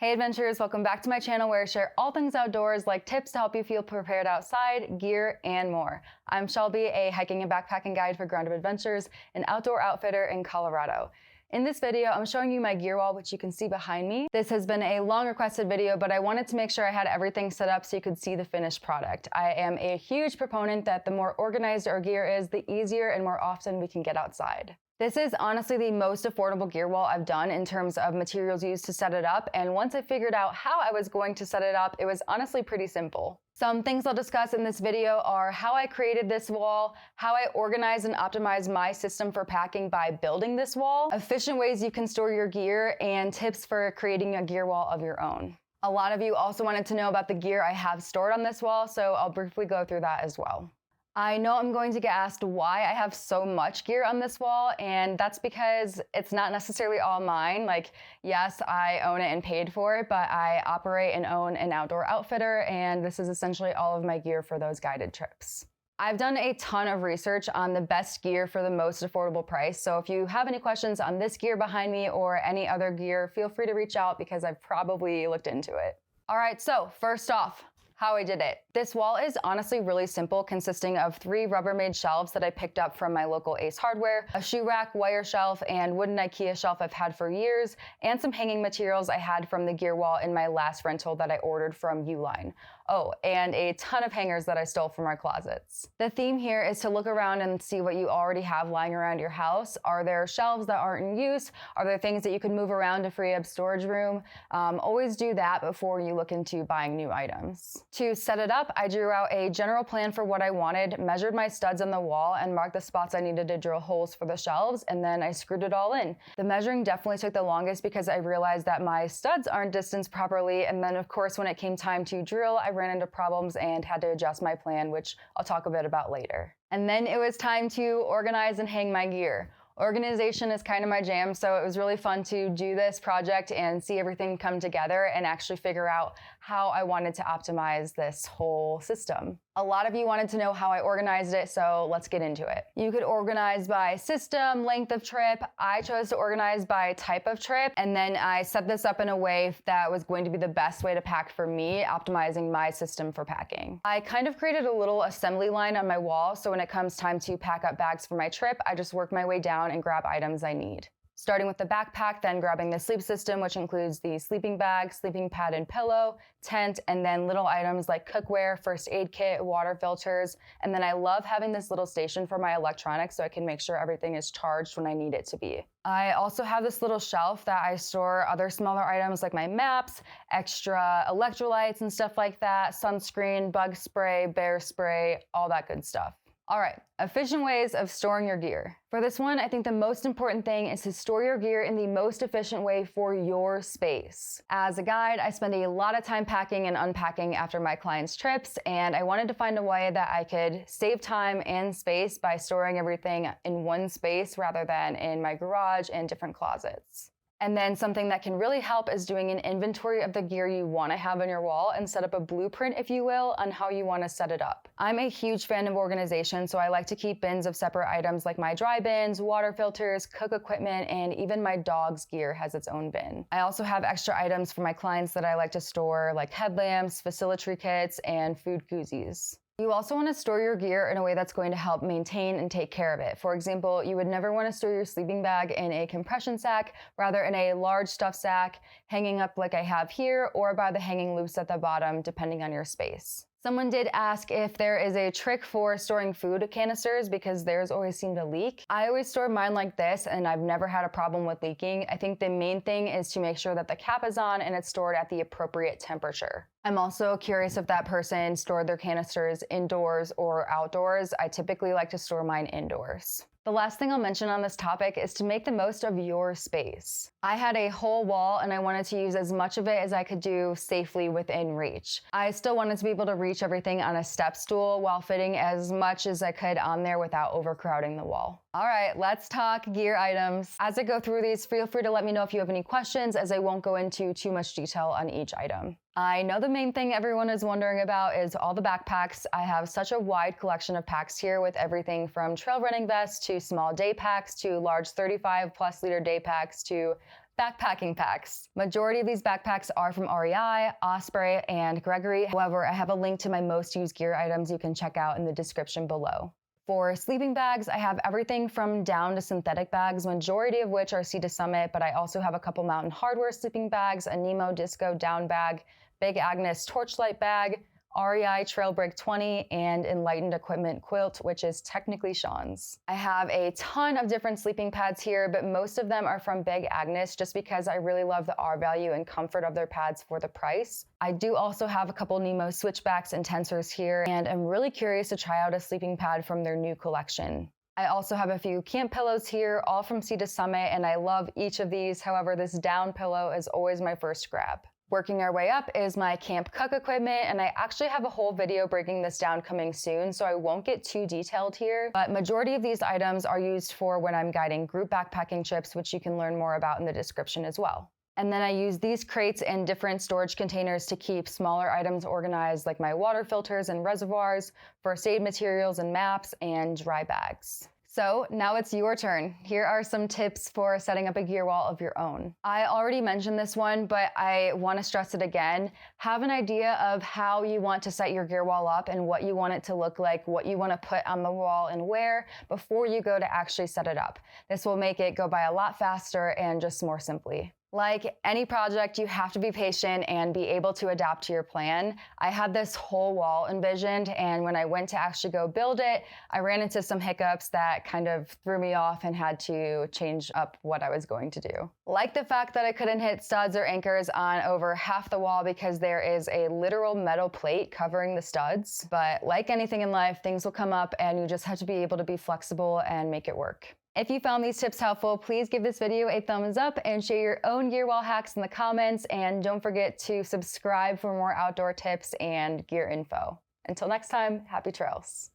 Hey adventurers, welcome back to my channel where I share all things outdoors, like tips to help you feel prepared outside, gear, and more. I'm Shelby, a hiking and backpacking guide for Ground Up Adventures, an outdoor outfitter in Colorado. In this video, I'm showing you my gear wall, which you can see behind me. This has been a long requested video, but I wanted to make sure I had everything set up so you could see the finished product. I am a huge proponent that the more organized our gear is, the easier and more often we can get outside. This is honestly the most affordable gear wall I've done in terms of materials used to set it up, and once I figured out how I was going to set it up, it was honestly pretty simple. Some things I'll discuss in this video are how I created this wall, how I organize and optimize my system for packing by building this wall, efficient ways you can store your gear, and tips for creating a gear wall of your own. A lot of you also wanted to know about the gear I have stored on this wall, so I'll briefly go through that as well. I know I'm going to get asked why I have so much gear on this wall, and that's because it's not necessarily all mine. Like, yes, I own it and paid for it, but I operate and own an outdoor outfitter, and this is essentially all of my gear for those guided trips. I've done a ton of research on the best gear for the most affordable price, so if you have any questions on this gear behind me or any other gear, feel free to reach out because I've probably looked into it. All right, so first off, how I did it. This wall is honestly really simple, consisting of 3 Rubbermaid shelves that I picked up from my local Ace Hardware, a shoe rack, wire shelf, and wooden IKEA shelf I've had for years, and some hanging materials I had from the gear wall in my last rental that I ordered from Uline. Oh, and a ton of hangers that I stole from our closets. The theme here is to look around and see what you already have lying around your house. Are there shelves that aren't in use? Are there things that you can move around to free up storage room? Always do that before you look into buying new items. To set it up, I drew out a general plan for what I wanted, measured my studs on the wall, and marked the spots I needed to drill holes for the shelves, and then I screwed it all in. The measuring definitely took the longest because I realized that my studs aren't distanced properly, and then of course when it came time to drill, I ran into problems and had to adjust my plan, which I'll talk a bit about later. And then it was time to organize and hang my gear. Organization is kind of my jam, so it was really fun to do this project and see everything come together and actually figure out how I wanted to optimize this whole system. A lot of you wanted to know how I organized it, so let's get into it. You could organize by system, length of trip. I chose to organize by type of trip, and then I set this up in a way that was going to be the best way to pack for me, optimizing my system for packing. I kind of created a little assembly line on my wall, so when it comes time to pack up bags for my trip, I just work my way down and grab items I need. Starting with the backpack, then grabbing the sleep system, which includes the sleeping bag, sleeping pad and pillow, tent, and then little items like cookware, first aid kit, water filters. And then I love having this little station for my electronics so I can make sure everything is charged when I need it to be. I also have this little shelf that I store other smaller items like my maps, extra electrolytes and stuff like that, sunscreen, bug spray, bear spray, all that good stuff. All right, efficient ways of storing your gear. For this one, I think the most important thing is to store your gear in the most efficient way for your space. As a guide, I spend a lot of time packing and unpacking after my clients' trips, and I wanted to find a way that I could save time and space by storing everything in one space rather than in my garage and different closets. And then something that can really help is doing an inventory of the gear you want to have on your wall and set up a blueprint, if you will, on how you want to set it up. I'm a huge fan of organization, so I like to keep bins of separate items like my dry bins, water filters, cook equipment, and even my dog's gear has its own bin. I also have extra items for my clients that I like to store, like headlamps, facilitary kits, and food koozies. You also want to store your gear in a way that's going to help maintain and take care of it. For example, you would never want to store your sleeping bag in a compression sack, rather in a large stuff sack, hanging up like I have here, or by the hanging loops at the bottom, depending on your space. Someone did ask if there is a trick for storing food canisters because theirs always seem to leak. I always store mine like this and I've never had a problem with leaking. I think the main thing is to make sure that the cap is on and it's stored at the appropriate temperature. I'm also curious if that person stored their canisters indoors or outdoors. I typically like to store mine indoors. The last thing I'll mention on this topic is to make the most of your space. I had a whole wall and I wanted to use as much of it as I could do safely within reach. I still wanted to be able to reach everything on a step stool while fitting as much as I could on there without overcrowding the wall. All right, let's talk gear items. As I go through these, feel free to let me know if you have any questions, as I won't go into too much detail on each item. I know the main thing everyone is wondering about is all the backpacks. I have such a wide collection of packs here with everything from trail running vests to small day packs to large 35+ liter day packs to Backpacking packs. Majority of these backpacks are from REI, Osprey, and Gregory. However, I have a link to my most used gear items you can check out in the description below. For sleeping bags, I have everything from down to synthetic bags, majority of which are Sea to Summit, but I also have a couple Mountain Hardwear sleeping bags, a Nemo Disco down bag, Big Agnes Torchlight bag, REI Trailbreak 20, and Enlightened Equipment quilt, which is technically Sean's. I have a ton of different sleeping pads here, but most of them are from Big Agnes just because I really love the R-value and comfort of their pads for the price. I do also have a couple Nemo switchbacks and tensors here, and I'm really curious to try out a sleeping pad from their new collection. I also have a few camp pillows here, all from Sea to Summit, and I love each of these. However, this down pillow is always my first grab. Working our way up is my Camp Cuck equipment, and I actually have a whole video breaking this down coming soon, so I won't get too detailed here, but majority of these items are used for when I'm guiding group backpacking trips, which you can learn more about in the description as well. And then I use these crates and different storage containers to keep smaller items organized, like my water filters and reservoirs, first aid materials and maps, and dry bags. So now it's your turn. Here are some tips for setting up a gear wall of your own. I already mentioned this one, but I want to stress it again. Have an idea of how you want to set your gear wall up and what you want it to look like, what you want to put on the wall and where before you go to actually set it up. This will make it go by a lot faster and just more simply. Like any project, you have to be patient and be able to adapt to your plan. I had this whole wall envisioned, and when I went to actually go build it, I ran into some hiccups that kind of threw me off and had to change up what I was going to do. Like the fact that I couldn't hit studs or anchors on over half the wall because there is a literal metal plate covering the studs. But like anything in life, things will come up and you just have to be able to be flexible and make it work. If you found these tips helpful, please give this video a thumbs up and share your own gear wall hacks in the comments. And don't forget to subscribe for more outdoor tips and gear info. Until next time, happy trails.